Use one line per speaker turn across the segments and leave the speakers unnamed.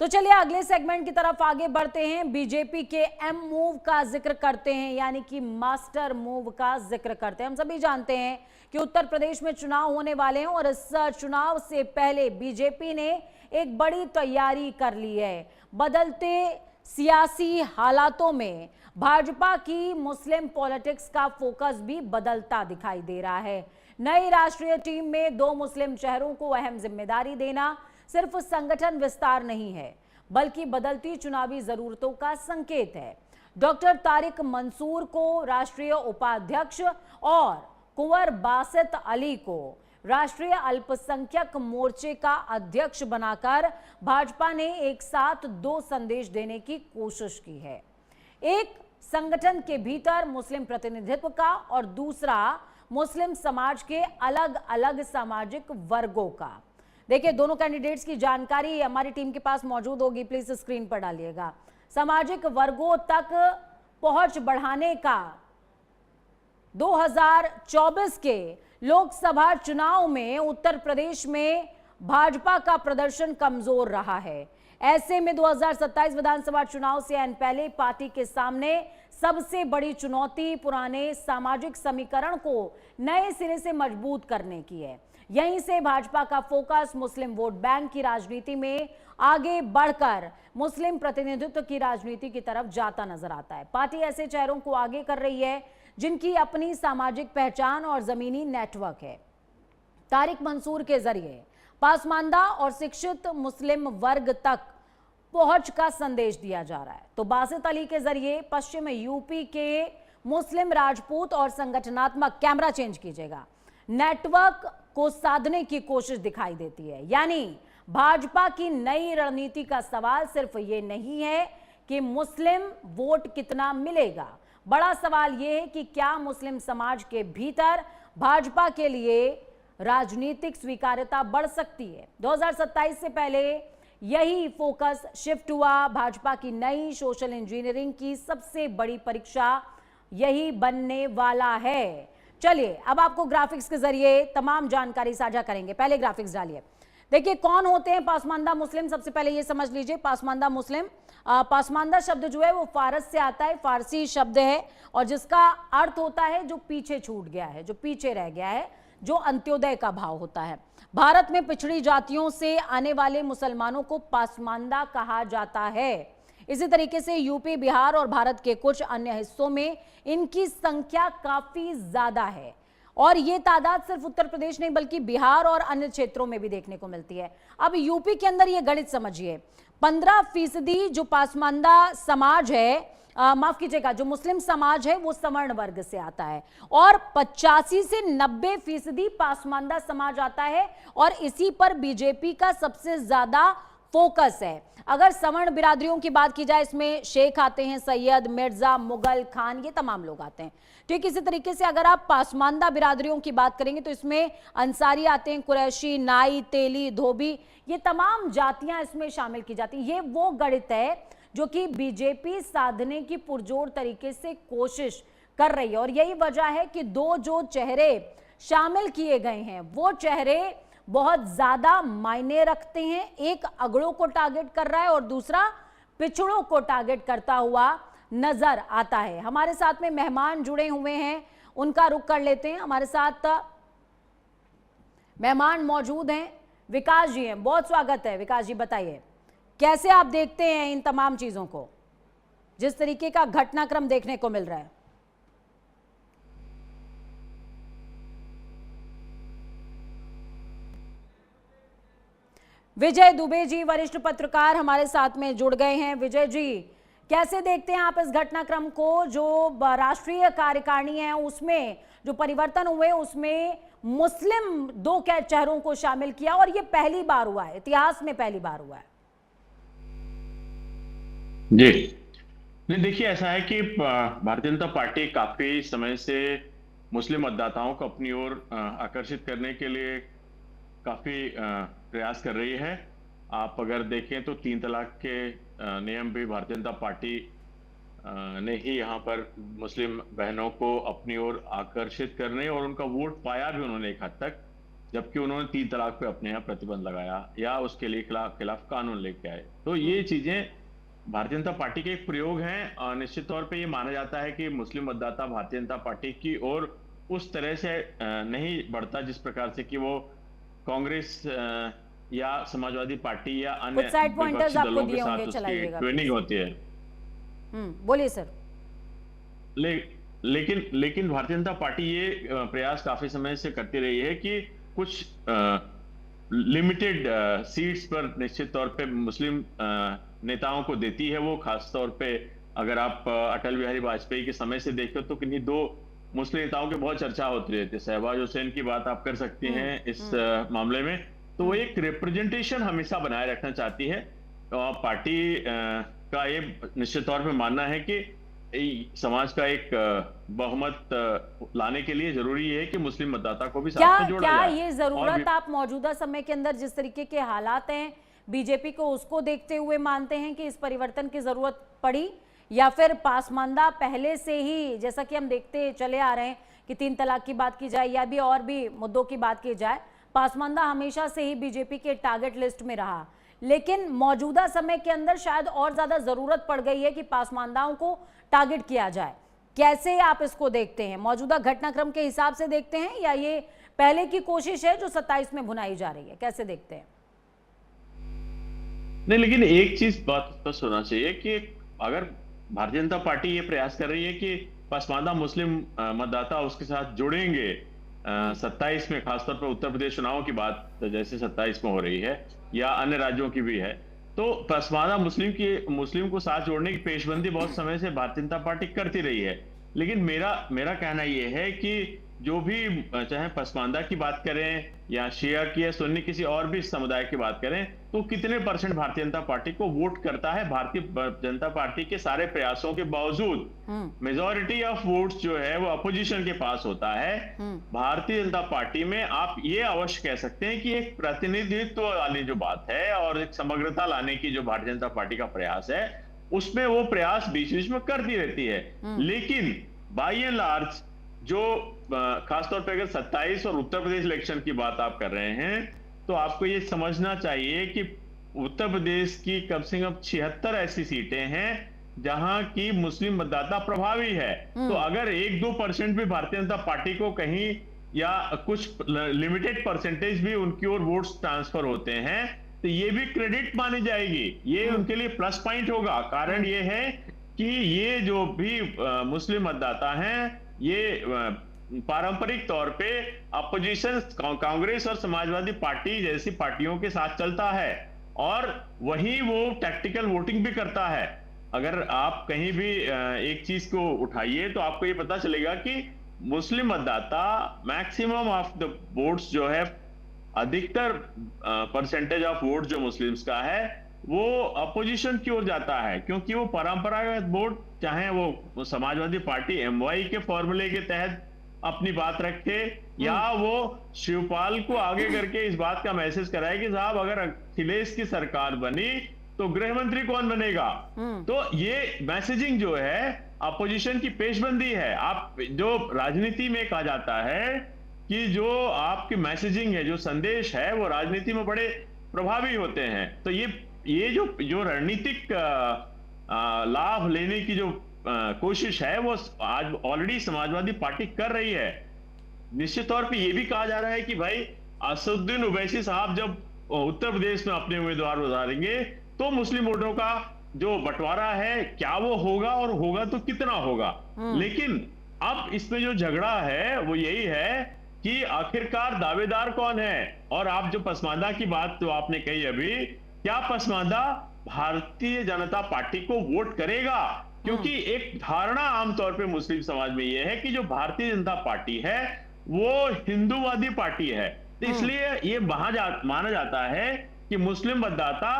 तो चलिए अगले सेगमेंट की तरफ आगे बढ़ते हैं। बीजेपी के एम मूव का जिक्र करते हैं, यानी कि मास्टर मूव का जिक्र करते हैं। हम सभी जानते हैं कि उत्तर प्रदेश में चुनाव होने वाले हैं और इस चुनाव से पहले बीजेपी ने एक बड़ी तैयारी कर ली है। बदलते सियासी हालातों में भाजपा की मुस्लिम पॉलिटिक्स का फोकस भी बदलता दिखाई दे रहा है। नई राष्ट्रीय टीम में 2 मुस्लिम चेहरों को अहम जिम्मेदारी देना सिर्फ संगठन विस्तार नहीं है, बल्कि बदलती चुनावी जरूरतों का संकेत है। डॉक्टर तारिक मंसूर को राष्ट्रीय उपाध्यक्ष और कुंवर बासित अली को राष्ट्रीय अल्पसंख्यक मोर्चे का अध्यक्ष बनाकर भाजपा ने एक साथ 2 संदेश देने की कोशिश की है। एक संगठन के भीतर मुस्लिम प्रतिनिधित्व का और दूसरा मुस्लिम समाज के अलग अलग सामाजिक वर्गों का। देखिए, दोनों कैंडिडेट्स की जानकारी हमारी टीम के पास मौजूद होगी, प्लीज स्क्रीन पर डालिएगा। सामाजिक वर्गों तक पहुंच बढ़ाने का 2024 के लोकसभा चुनाव में उत्तर प्रदेश में भाजपा का प्रदर्शन कमजोर रहा है। ऐसे में 2027 विधानसभा चुनाव से ऐन पहले पार्टी के सामने सबसे बड़ी चुनौती पुराने सामाजिक समीकरण को नए सिरे से मजबूत करने की है। यहीं से भाजपा का फोकस मुस्लिम वोट बैंक की राजनीति में आगे बढ़कर मुस्लिम प्रतिनिधित्व की राजनीति की तरफ जाता नजर आता है। पार्टी ऐसे चेहरों को आगे कर रही है जिनकी अपनी सामाजिक पहचान और जमीनी नेटवर्क है। तारिक मंसूर के जरिए पासमानदा और शिक्षित मुस्लिम वर्ग तक पहुंच का संदेश दिया जा रहा है, तो बासित अली के जरिए पश्चिम यूपी के मुस्लिम राजपूत और संगठनात्मक, कैमरा चेंज कीजिएगा, नेटवर्क को साधने की कोशिश दिखाई देती है। यानी भाजपा की नई रणनीति का सवाल सिर्फ ये नहीं है कि मुस्लिम वोट कितना मिलेगा, बड़ा सवाल यह है कि क्या मुस्लिम समाज के भीतर भाजपा के लिए राजनीतिक स्वीकार्यता बढ़ सकती है। 2027 से पहले यही फोकस शिफ्ट हुआ। भाजपा की नई सोशल इंजीनियरिंग की सबसे बड़ी परीक्षा यही बनने वाला है। चलिए अब आपको ग्राफिक्स के जरिए तमाम जानकारी साझा करेंगे। पहले ग्राफिक्स डालिए। देखिए कौन होते हैं पासमानदा मुस्लिम। सबसे पहले ये समझ लीजिए पासमानदा मुस्लिम। पासमानदा शब्द जो है वो फारस से आता है, फारसी शब्द है और जिसका अर्थ होता है जो पीछे छूट गया है, जो पीछे रह गया है, जो अंत्योदय का भाव होता है। भारत में पिछड़ी जातियों से आने वाले मुसलमानों को पासमानदा कहा जाता है। इसी तरीके से यूपी, बिहार और भारत के कुछ अन्य हिस्सों में इनकी संख्या काफी ज्यादा है और ये तादाद सिर्फ उत्तर प्रदेश नहीं बल्कि बिहार और अन्य क्षेत्रों में भी देखने को मिलती है। अब यूपी के अंदर ये गणित समझिए, 15% जो पासमानदा समाज है, माफ कीजिएगा, जो मुस्लिम समाज है वो सवर्ण वर्ग से आता है और 85 से 90% पासमानदा समाज आता है और इसी पर बीजेपी का सबसे ज्यादा फोकस है। अगर सवर्ण बिरादरियों की बात की जाए, इसमें शेख आते हैं, सैयद, मिर्जा, मुगल, खान, ये तमाम लोग आते हैं। ठीक इसी तरीके से अगर आप पासमानदा बिरादरियों की बात करेंगे तो इसमें अंसारी आते हैं, कुरैशी, नाई, तेली, धोबी, ये तमाम जातियां इसमें शामिल की जाती हैं। ये वो गणित है जो कि बीजेपी साधने की पुरजोर तरीके से कोशिश कर रही है और यही वजह है कि 2 जो चेहरे शामिल किए गए हैं वो चेहरे बहुत ज्यादा मायने रखते हैं। एक अगड़ों को टारगेट कर रहा है और दूसरा पिछड़ों को टारगेट करता हुआ नजर आता है। हमारे साथ में मेहमान जुड़े हुए हैं, उनका रुख कर लेते हैं। हमारे साथ मेहमान मौजूद हैं, विकास जी हैं, बहुत स्वागत है। विकास जी बताइए कैसे आप देखते हैं इन तमाम चीजों को, जिस तरीके का घटनाक्रम देखने को मिल रहा है। विजय दुबे जी वरिष्ठ पत्रकार हमारे साथ में जुड़ गए हैं। विजय जी कैसे देखते हैं आप इस घटनाक्रम को, जो राष्ट्रीय कार्यकारिणी है उसमें जो परिवर्तन हुए उसमें मुस्लिम 2 चेहरों को शामिल किया और ये पहली बार हुआ है, इतिहास में पहली बार हुआ है।
जी नहीं, देखिए ऐसा है कि भारतीय जनता पार्टी काफी समय से मुस्लिम मतदाताओं को अपनी ओर आकर्षित करने के लिए काफी प्रयास कर रही है। आप अगर देखें तो 3 तलाक के नियम भी भारतीय जनता पार्टी ने ही यहाँ पर मुस्लिम बहनों को अपनी ओर आकर्षित करने और उनका वोट पाया भी उन्होंने एक हद तक, जबकि उन्होंने 3 तलाक पे अपने यहाँ प्रतिबंध लगाया या उसके लिए खिलाफ कानून लेके आए। तो ये चीजें भारतीय जनता पार्टी के एक प्रयोग हैं और निश्चित तौर पे ये माना जाता है कि मुस्लिम मतदाता भारतीय जनता पार्टी की ओर उस तरह से नहीं बढ़ता जिस प्रकार से कि वो कांग्रेस या समाजवादी पार्टी या अन्य
कुछ साइड पॉइंटर्स
विपक्षी
आपको
दलों के
दिए
साथ
होंगे,
उसकी
चलाइएगा
ट्रेनिंग होती है।
बोलिए सर।
लेकिन भारतीय जनता पार्टी ये प्रयास काफी समय से करती रही है कि कुछ लिमिटेड सीट्स पर निश्चित तौर पे मुस्लिम नेताओं को देती है। वो खास तौर पे अगर आप अटल बिहारी वाजपेयी के समय से देखो तो किन्हीं 2 मुस्लिम नेताओं की बहुत चर्चा होती रहती है। शहबाज हुसैन की बात आप कर सकती हैं इस मामले में। तो वो एक रिप्रेजेंटेशन हमेशा बनाए रखना चाहती है और पार्टी का ये निश्चित तौर पे मानना है कि समाज का एक बहुमत लाने के लिए जरूरी है कि मुस्लिम मतदाता को भी साथ में जोड़ा जाए।
ये जरूरत आप मौजूदा समय के अंदर जिस तरीके के हालात हैं बीजेपी को उसको देखते हुए मानते हैं कि इस परिवर्तन की जरूरत पड़ी, या फिर पासमानदा पहले से ही जैसा कि हम देखते चले आ रहे हैं कि 3 तलाक की बात की जाए या भी और भी मुद्दों की बात की जाए, पासमानदा हमेशा से ही बीजेपी के टारगेट लिस्ट में रहा, लेकिन मौजूदा समय के अंदर शायद और ज्यादा जरूरत पड़ गई है कि पासमानदाओं को टारगेट किया जाए। कैसे आप इसको देखते हैं? मौजूदा घटनाक्रम के हिसाब से देखते हैं या ये पहले की कोशिश है जो 27 में भुनाई जा रही है? कैसे देखते हैं?
नहीं, लेकिन एक चीज बात स्पष्ट होना चाहिए कि अगर भारतीय जनता पार्टी ये प्रयास कर रही है कि पसमानदा मुस्लिम मतदाता उसके साथ जुड़ेंगे 27 में, खासतौर पर उत्तर प्रदेश चुनाव की बात जैसे 27 में हो रही है या अन्य राज्यों की भी है, तो पसमानदा मुस्लिम को साथ जोड़ने की पेशबंदी बहुत समय से भारतीय जनता पार्टी करती रही है। लेकिन मेरा कहना यह है कि जो भी चाहे पसमानदा की बात करें या शिया की या सुन्नी किसी और भी समुदाय की बात करें, तो कितने परसेंट भारतीय जनता पार्टी को वोट करता है? भारतीय जनता पार्टी के सारे प्रयासों के बावजूद मेजॉरिटी ऑफ वोट्स जो है वो अपोजिशन के पास होता है। भारतीय जनता पार्टी में आप ये अवश्य कह सकते हैं कि एक प्रतिनिधित्व वाली जो बात है और एक समग्रता लाने की जो भारतीय जनता पार्टी का प्रयास है, उसमें वो प्रयास बीच बीच में करती रहती है। लेकिन बाई एंड लार्ज जो खासतौर पर अगर 27 और उत्तर प्रदेश इलेक्शन की बात आप कर रहे हैं, तो आपको ये समझना चाहिए कि उत्तर प्रदेश की कम से कम 76 ऐसी सीटें हैं जहां की मुस्लिम मतदाता प्रभावी है। तो अगर 1-2% भी भारतीय जनता पार्टी को कहीं या कुछ लिमिटेड परसेंटेज भी उनकी ओर वोट्स ट्रांसफर होते हैं, तो ये भी क्रेडिट मानी जाएगी, ये उनके लिए प्लस पॉइंट होगा। कारण ये है कि ये जो भी मुस्लिम मतदाता हैं, ये पारंपरिक तौर पे अपोजिशन कांग्रेस और समाजवादी पार्टी जैसी पार्टियों के साथ चलता है और वही वो टैक्टिकल वोटिंग भी करता है। अगर आप कहीं भी एक चीज को उठाइए तो आपको ये पता चलेगा कि मुस्लिम मतदाता मैक्सिमम ऑफ द वोट्स जो है, अधिकतर परसेंटेज ऑफ वोट जो मुस्लिम्स का है वो अपोजिशन की ओर जाता है, क्योंकि वो परंपरागत वोट, चाहे वो समाजवादी पार्टी एमवाई के फॉर्मूले के तहत अपनी बात रखे या वो शिवपाल को आगे करके इस बात का मैसेज कराए कि साहब अगर अखिलेश की सरकार बनी तो गृह मंत्री कौन बनेगा। तो ये मैसेजिंग जो है अपोजिशन की पेशबंदी है। आप जो राजनीति में कहा जाता है कि जो आपकी मैसेजिंग है, जो संदेश है, वो राजनीति में बड़े प्रभावी होते हैं। तो ये जो रणनीतिक लाभ लेने की जो कोशिश है वो आज ऑलरेडी समाजवादी पार्टी कर रही है। निश्चित तौर पे ये भी कहा जा रहा है कि भाई असदुद्दीन ओवैसी साहब जब उत्तर प्रदेश में अपने उम्मीदवार उतारेंगे तो मुस्लिम वोटों का जो बंटवारा है क्या वो होगा, और होगा तो कितना होगा। लेकिन अब इसमें जो झगड़ा है वो यही है कि आखिरकार दावेदार कौन है। और आप जो पसमानदा की बात जो आपने कही अभी, क्या पसमानदा भारतीय जनता पार्टी को वोट करेगा? क्योंकि एक धारणा आमतौर पे मुस्लिम समाज में यह है कि जो भारतीय जनता पार्टी है वो हिंदूवादी पार्टी है, तो इसलिए ये माना जाता है कि मुस्लिम मतदाता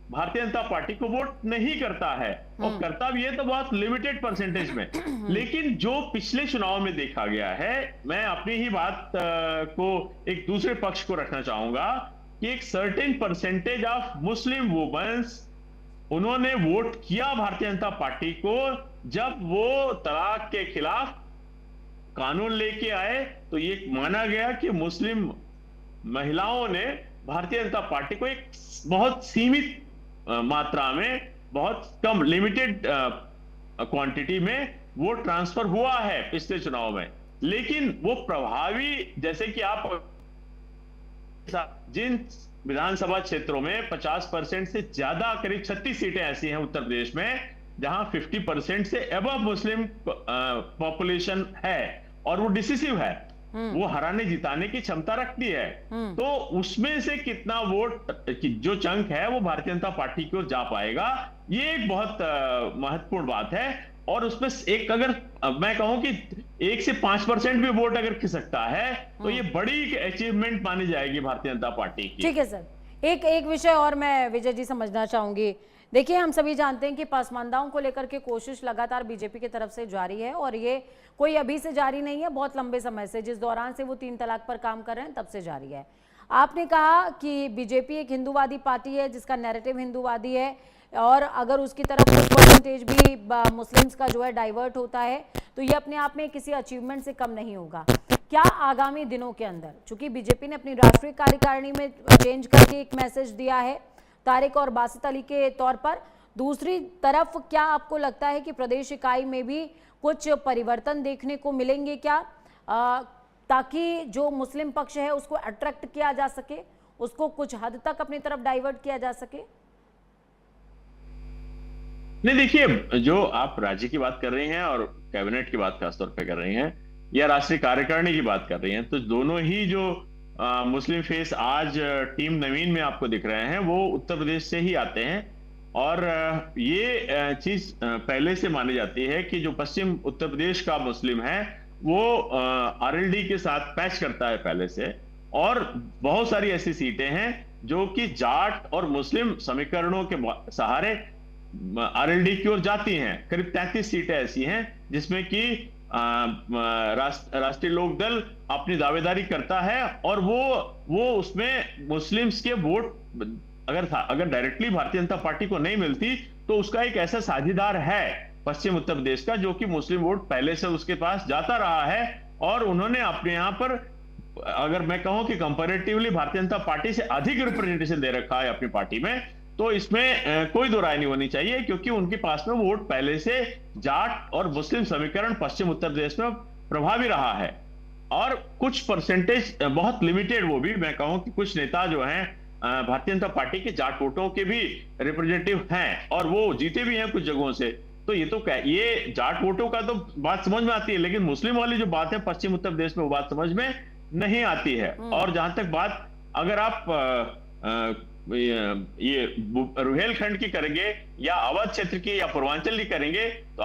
भारतीय जनता पार्टी को वोट नहीं करता है, और करता भी है तो बहुत लिमिटेड परसेंटेज में। लेकिन जो पिछले चुनाव में देखा गया है, मैं अपनी ही बात को एक दूसरे पक्ष को रखना चाहूंगा कि एक certain percentage of Muslim womens उन्होंने वोट किया भारतीय जनता पार्टी को जब वो तलाक के खिलाफ कानून लेके आए तो ये माना गया कि मुस्लिम महिलाओं ने भारतीय जनता पार्टी को एक बहुत सीमित मात्रा में, बहुत कम लिमिटेड क्वांटिटी में वोट ट्रांसफर हुआ है पिछले चुनाव में। लेकिन वो प्रभावी, जैसे कि आप जिन विधानसभा क्षेत्रों में 50% से ज्यादा, करीब 36 सीटें ऐसी हैं उत्तर प्रदेश में जहां 50% से अबव मुस्लिम पॉपुलेशन है और वो डिसिसिव है, वो हराने जिताने की क्षमता रखती है, तो उसमें से कितना वोट जो चंक है वो भारतीय जनता पार्टी की ओर जा पाएगा, ये एक बहुत महत्वपूर्ण बात है। और उसमें एक, अगर मैं कहूं कि 1 से 5% भी वोट अगर खिसकता है तो ये बड़ी अचीवमेंट मानी जाएगी भारतीय जनता पार्टी की।
ठीक है सर, एक विषय और मैं विजय जी समझना चाहूंगी। देखिए, हम सभी जानते हैं कि पसमानदाओं को लेकर के कोशिश लगातार बीजेपी की तरफ से जारी है, और ये कोई अभी से जारी नहीं है, बहुत लंबे समय से, जिस दौरान से वो 3 तलाक पर काम कर रहे हैं तब से जारी है। आपने कहा कि बीजेपी एक हिंदूवादी पार्टी है जिसका नैरेटिव हिंदूवादी है, और अगर उसकी तरफ कुछ परसेंटेज भी मुस्लिम्स का जो है डाइवर्ट होता है तो ये अपने आप में किसी अचीवमेंट से कम नहीं होगा। क्या आगामी दिनों के अंदर, चूंकि बीजेपी ने अपनी राष्ट्रीय कार्यकारिणी में चेंज करके एक मैसेज दिया है तारिक और बासित अली के तौर पर, दूसरी तरफ क्या आपको लगता है कि प्रदेश इकाई में भी कुछ परिवर्तन देखने को मिलेंगे क्या, ताकि जो मुस्लिम पक्ष है उसको अट्रैक्ट किया जा सके, उसको कुछ हद तक अपनी तरफ डाइवर्ट किया जा सके?
नहीं, देखिए, जो आप राज्य की बात कर रही हैं और कैबिनेट की बात खासतौर पे कर रही हैं, या राष्ट्रीय कार्यकारिणी की बात कर रही हैं, तो दोनों ही जो मुस्लिम फेस आज टीम नवीन में आपको दिख रहे हैं वो उत्तर प्रदेश से ही आते हैं। और ये चीज पहले से मानी जाती है कि जो पश्चिम उत्तर प्रदेश का मुस्लिम है वो आरएलडी के साथ पैच करता है पहले से, और बहुत सारी ऐसी सीटें हैं जो कि जाट और मुस्लिम समीकरणों के सहारे आरएलडी की ओर जाती हैं। करीब 33 सीटें ऐसी हैं जिसमें कि राष्ट्रीय लोक दल अपनी दावेदारी करता है, और वो उसमें मुस्लिम्स के वोट अगर डायरेक्टली भारतीय जनता पार्टी को नहीं मिलती तो उसका एक ऐसा साझीदार है पश्चिम उत्तर प्रदेश का जो कि मुस्लिम वोट पहले से उसके पास जाता रहा है, और उन्होंने अपने यहां पर, अगर मैं कहूं कि कंपैरेटिवली भारतीय जनता पार्टी से अधिक रिप्रेजेंटेशन दे रखा है अपनी पार्टी में, तो इसमें कोई दो राय नहीं होनी चाहिए, क्योंकि उनके पास में वोट पहले से जाट और मुस्लिम समीकरण पश्चिम उत्तर प्रदेश में प्रभावी रहा है। और कुछ परसेंटेज बहुत लिमिटेड, वो भी मैं कहूं कि कुछ नेता जो हैं भारतीय जनता पार्टी के जाट वोटों के भी रिप्रेजेंटेटिव हैं और वो जीते भी हैं कुछ जगहों से। तो ये जाट वोटों का तो बात समझ में आती है, लेकिन मुस्लिम वाली जो बात है पश्चिम उत्तर प्रदेश में वो बात समझ में नहीं आती है। और जहां तक बात, अगर आप ये रुहेलखंड की करेंगे या अवध क्षेत्र की या पूर्वांचल की करेंगे, तो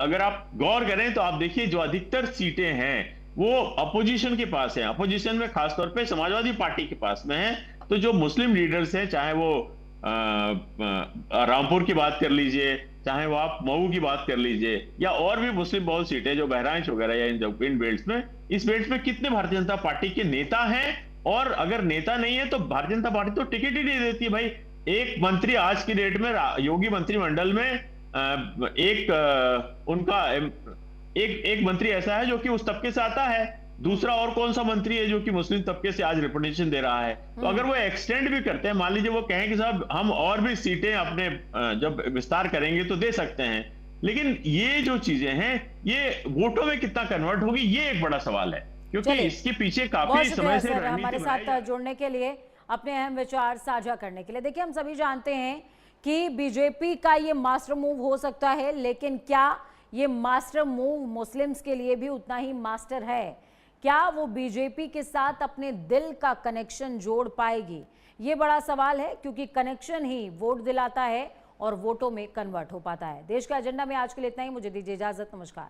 अगर आप गौर करें तो आप देखिए जो अधिकतर सीटें हैं वो अपोजिशन के पास है। अपोजिशन में खासतौर पे समाजवादी पार्टी के पास में है। तो जो मुस्लिम लीडर्स हैं, चाहे वो रामपुर की बात कर लीजिए, चाहे वो आप मऊ की बात कर लीजिए, या और भी मुस्लिम बहुत सीटें जो बहराइच वगैरह या इन बेल्ट में, इस बेल्ट में कितने भारतीय जनता पार्टी के नेता हैं, और अगर नेता नहीं है तो भारतीय जनता पार्टी तो टिकट ही नहीं देती भाई। एक मंत्री आज की डेट में योगी मंत्रिमंडल में एक मंत्री ऐसा है जो कि उस तबके से आता है, दूसरा और कौन सा मंत्री है जो कि मुस्लिम तबके से आज रिप्रेजेंटेशन दे रहा है। तो अगर वो एक्सटेंड भी करते हैं, मान लीजिए वो कहें कि साहब हम और भी सीटें अपने जब विस्तार करेंगे तो दे सकते हैं, लेकिन ये जो चीजें हैं ये वोटों में कितना कन्वर्ट होगी, ये एक बड़ा सवाल है, क्योंकि इसके पीछे काफी समय से
हमारे साथ जुड़ने के लिए, अपने अहम विचार साझा करने के लिए। देखिए, हम सभी जानते हैं कि बीजेपी का ये मास्टर मूव हो सकता है, लेकिन क्या ये मास्टर मूव मुस्लिम्स के लिए भी उतना ही मास्टर है? क्या वो बीजेपी के साथ अपने दिल का कनेक्शन जोड़ पाएगी? ये बड़ा सवाल है, क्योंकि कनेक्शन ही वोट दिलाता है और वोटों में कन्वर्ट हो पाता है। देश का एजेंडा में आज के लिए इतना ही। मुझे दीजिए इजाजत। नमस्कार।